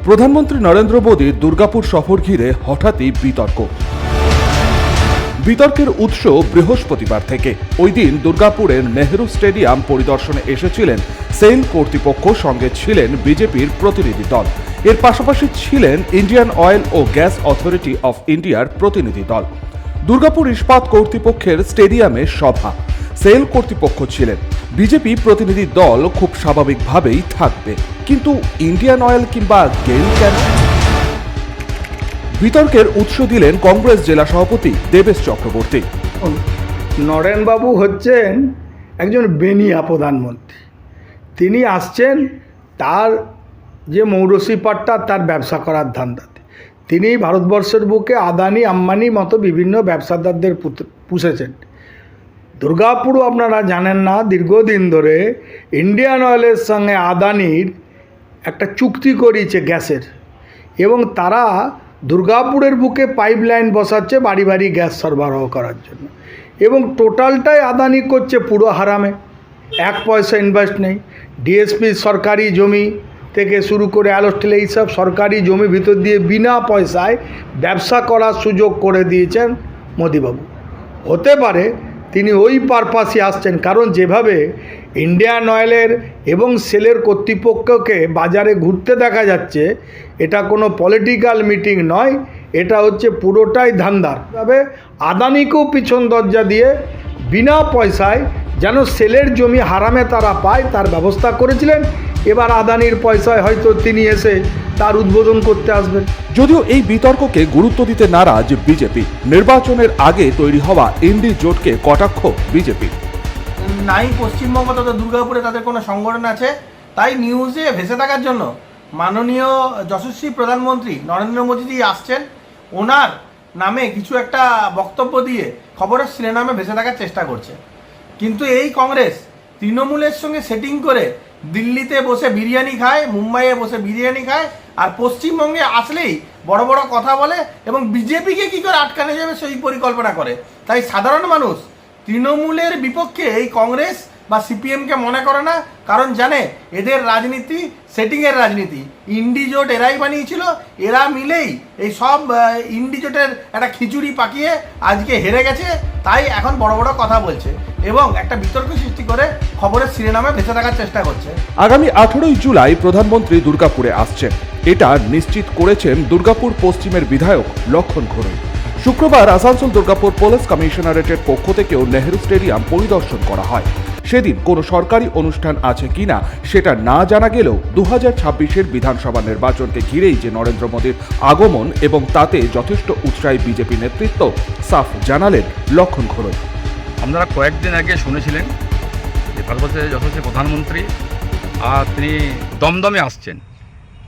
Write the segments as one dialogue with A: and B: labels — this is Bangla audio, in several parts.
A: প্রধানমন্ত্রী নরেন্দ্র মোদীর দুর্গাপুর সফর ঘিরে হঠাৎই বিতর্ক। বিতর্কের উৎস বৃহস্পতিবার থেকে। ওই দিন দুর্গাপুরের নেহরু স্টেডিয়াম পরিদর্শনে এসেছিলেন সেল কর্তৃপক্ষ, সঙ্গে ছিলেন বিজেপির প্রতিনিধি দল। এর পাশাপাশি ছিলেন ইন্ডিয়ান অয়েল ও গ্যাস অথরিটি অফ ইন্ডিয়ার প্রতিনিধি দল। দুর্গাপুর ইস্পাত কর্তৃপক্ষের স্টেডিয়ামে সভা, সেল কর্তৃপক্ষ ছিলেন। বিজেপি প্রতিনিধি দল খুব স্বাভাবিকভাবেই থাকবে, কিন্তু ইন্ডিয়ান অয়েল কিংবা গেল কেন? বিতর্কের উৎস দিলেন কংগ্রেস জেলা সভাপতি দেবেশ চক্রবর্তী।
B: নরেনবাবু হচ্ছেন একজন বেনিয়া প্রধানমন্ত্রী। তিনি আসছেন তার যে মৌরসি পাট্টা তার ব্যবসা করার ধান্দাতে। তিনি ভারতবর্ষের বুকে আদানি আম্বানি মতো বিভিন্ন ব্যবসাদারদের পুষেছেন। দুর্গাপুরও আপনারা জানেন না, দীর্ঘদিন ধরে ইন্ডিয়ান অয়েলের সঙ্গে আদানির একটা চুক্তি করেছে গ্যাসের, এবং তারা দুর্গাপুরের বুকে পাইপলাইন বসাচ্ছে বাড়ি বাড়ি গ্যাস সরবরাহ করার জন্য, এবং টোটালটাই আদানি করছে পুরো হারামে। এক পয়সা ইনভেস্ট নেই। ডিএসপি সরকারি জমি থেকে শুরু করে অ্যালোস্টেল এইসব সরকারি জমি ভিতর দিয়ে বিনা পয়সায় ব্যবসা করার সুযোগ করে দিয়েছেন মোদিবাবু। হতে পারে তিনি ওই পারপাসে আসছেন, কারণ যেভাবে ইন্ডিয়ান অয়েলের এবং সেলের কর্তৃপক্ষকে বাজারে ঘুরতে দেখা যাচ্ছে, এটা কোনো পলিটিক্যাল মিটিং নয়, এটা হচ্ছে পুরোটাই ধান্দার। তবে আদানিকেও পিছন দরজা দিয়ে বিনা পয়সায় যেন সেলের জমি হারামে তারা পায় তার ব্যবস্থা করেছিলেন। এবার আদানির পয়সায় হয়তো তিনি এসে তার উদ্বোধন করতে আসবেন।
A: যদিও এই বিতর্ককে গুরুত্ব দিতে নারাজ বিজেপি। নির্বাচনের আগে তৈরি হওয়া ইন্ডি জোটকে কটাক্ষ বিজেপি।
C: নাই পশ্চিমবঙ্গ তথা দুর্গাপুরে তাদের কোনো সংগঠন আছে, তাই নিউজে ভেসে থাকার জন্য মাননীয় যশস্বী প্রধানমন্ত্রী নরেন্দ্র মোদীজি আসছেন, ওনার নামে কিছু একটা বক্তব্য দিয়ে খবরের শিরোনামে ভেসে থাকার চেষ্টা করছে। কিন্তু এই কংগ্রেস তৃণমূলের সঙ্গে সেটিং করে দিল্লিতে বসে বিরিয়ানি খায়, মুম্বাইয়ে বসে বিরিয়ানি খায়, আর পশ্চিমবঙ্গে আসলেই বড় বড় কথা বলে এবং বিজেপিকে কী করে আটকানো যাবে সেই পরিকল্পনা করে। তাই সাধারণ মানুষ তৃণমূলের বিপক্ষে এই কংগ্রেস বা সিপিএমকে মনে করে না, কারণ জানে এদের রাজনীতি সেটিংয়ের রাজনীতি। ইন্ডিজোট এরাই বানিয়েছিল, এরা মিলেই এই সব ইন্ডিজোটের একটা খিচুড়ি পাকিয়ে আজকে হেরে গেছে, তাই এখন বড় বড় কথা বলছে এবং একটা বিতর্ক সৃষ্টি করে খবরের শিরোনামে ভেসে থাকার চেষ্টা করছে।
A: আগামী 18ই জুলাই প্রধানমন্ত্রী দুর্গাপুরে আসছেন, এটা নিশ্চিত করেছেন দুর্গাপুর পশ্চিমের বিধায়ক লক্ষণ ঘোড়ই। শুক্রবার আসানসোল দুর্গাপুর পুলিশ কমিশনারেটের পক্ষ থেকেও নেহরু স্টেডিয়াম পরিদর্শন করা হয়। সেদিন কোনো সরকারি অনুষ্ঠান আছে কিনা সেটা না জানা গেলেও 2026-এর বিধানসভা নির্বাচনকে ঘিরেই যে নরেন্দ্র মোদীর আগমন এবং তাতে যথেষ্ট উৎসাহী বিজেপি নেতৃত্ব সাফ জানালেন লক্ষণ ঘোড়ই।
D: আপনারা কয়েকদিন আগে শুনেছিলেন যে ভারতবর্ষের যশস্বী প্রধানমন্ত্রী আর তিনি দমদমে আসছেন।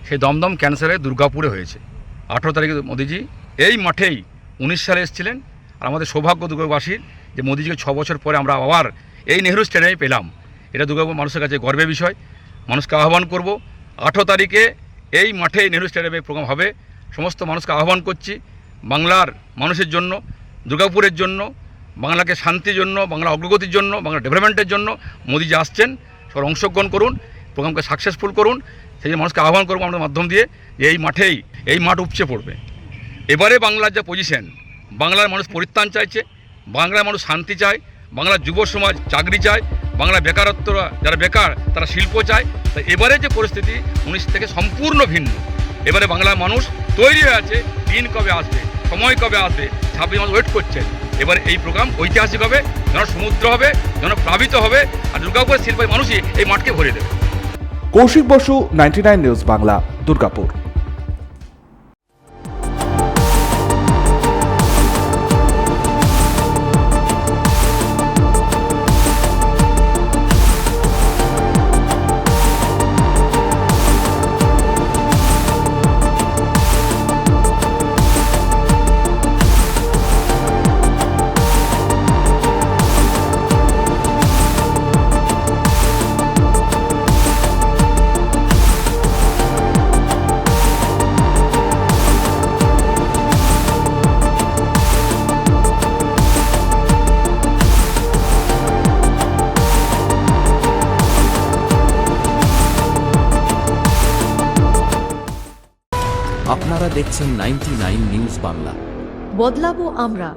D: সেই দমদম ক্যান্সারে দুর্গাপুরে হয়েছে 18 তারিখে মোদিজি এই মাঠেই 19 সালে এসেছিলেন। আর আমাদের সৌভাগ্য দুর্গাপুরবাসীর যে মোদিজিকে 6 বছর পরে আমরা আবার এই নেহরু স্টেডিয়ামে পেলাম। এটা দুর্গাপুর মানুষের কাছে গর্বের বিষয়। মানুষকে আহ্বান করব 18 তারিখে এই মাঠে নেহরু স্টেডিয়ামে প্রোগ্রাম হবে। সমস্ত মানুষকে আহ্বান করছি, বাংলার মানুষের জন্য, দুর্গাপুরের জন্য, বাংলাকে শান্তির জন্য, বাংলা অগ্রগতির জন্য, বাংলা ডেভেলপমেন্টের জন্য মোদিজি আসছেন। সবাই অংশগ্রহণ করুন, প্রোগ্রামকে সাকসেসফুল করুন। সেই জন্য মানুষকে আহ্বান করবো আমাদের মাধ্যম দিয়ে যে এই মাঠ উপচে পড়বে। এবারে বাংলার যা পজিশন, বাংলার মানুষ পরিত্রাণ চাইছে, বাংলার মানুষ শান্তি চায়, বাংলার যুব সমাজ চাকরি চায়, বাংলা বেকারত্বরা যারা বেকার তারা শিল্প চায়। তাই এবারে যে পরিস্থিতি 19 থেকে সম্পূর্ণ ভিন্ন। এবারে বাংলার মানুষ তৈরি হয়ে আছে, দিন কবে আসবে, সময় কবে আসবে, 26 মাস ওয়েট করছেন। এবারে এই প্রোগ্রাম ঐতিহাসিক হবে, যেন সমুদ্র হবে, যেন প্লাবিত হবে, আর দুর্গাপুরের শিল্পের মানুষই এই মাঠকে ভরে দেবে।
A: কৌশিক বসু, 99 নিউজ বাংলা, দুর্গাপুর।
E: আপনারা দেখছেন 99 নিউজ বাংলা।
F: বদলাবো আমরা।